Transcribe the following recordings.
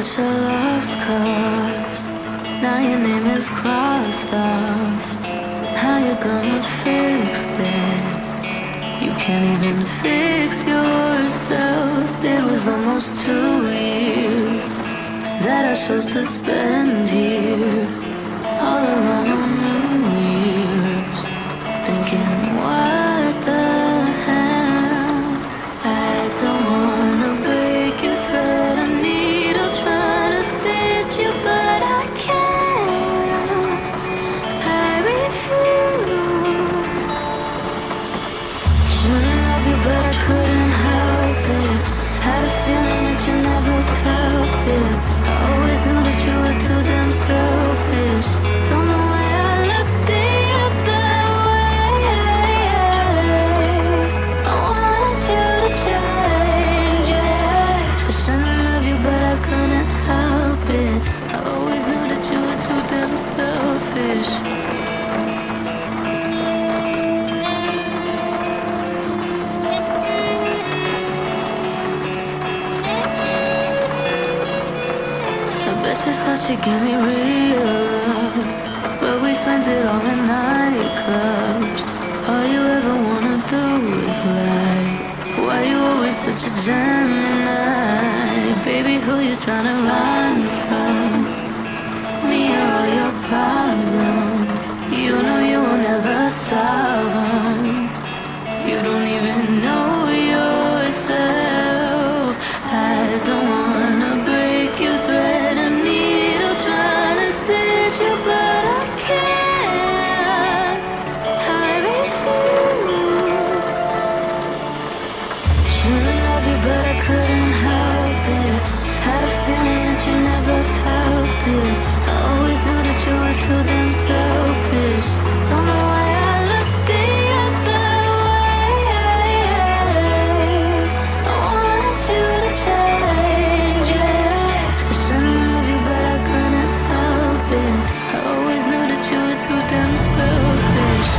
such a lost cause. Now your name is crossed off. How you gonna fix this? You can't even fix yourself. It was almost 2 years that I chose to spend here, all alone on New Year's, thinking, what the hell? I don't wanna break your thread, a needle trying to stitch you, but I can't. I refuse. Shouldn't love you, but I couldn't help it. Had a feeling that you never felt it. I always knew that you were too damn selfish. Don't know why I looked the other way. I wanted you to change it. I shouldn't love you, but I couldn't help it. I always knew that you were too damn selfish. Bet you thought you'd give me real love, but we spent it all in nightclubs. All you ever wanna do is lie. Why you always such a Gemini? Baby, who you tryna run from? Me or all your problems? You know you will never solve them. You don't even know yourself. I don't wanna break your thread, a needle trying to stitch you, but I can't. I refuse. Shouldn't love you, but I couldn't help it. Had a feeling that you never felt it. I always knew that you were too damn selfish. Don't know why I looked the other way. I wanted you to change it. I shouldn't love you, but I couldn't help it. I always knew that you were too damn selfish.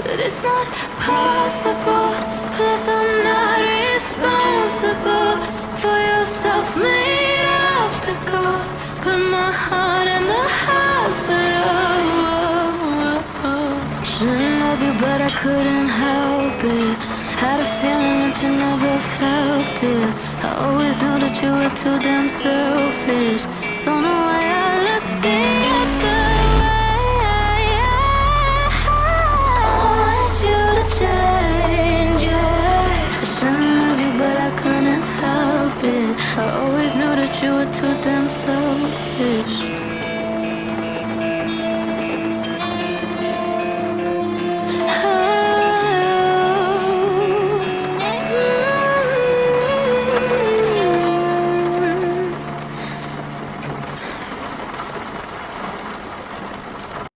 But it's not possible, plus I'm not responsible for your self-made obstacles. Put my heart in the hospital. Shouldn't love you, but I couldn't help it. Had a feeling that you never felt it. I always knew that you were too damn selfish. Don't know why I looked the other way. I wanted you to change it. I shouldn't love you, but I couldn't help it. I always knew that you were too damn selfish.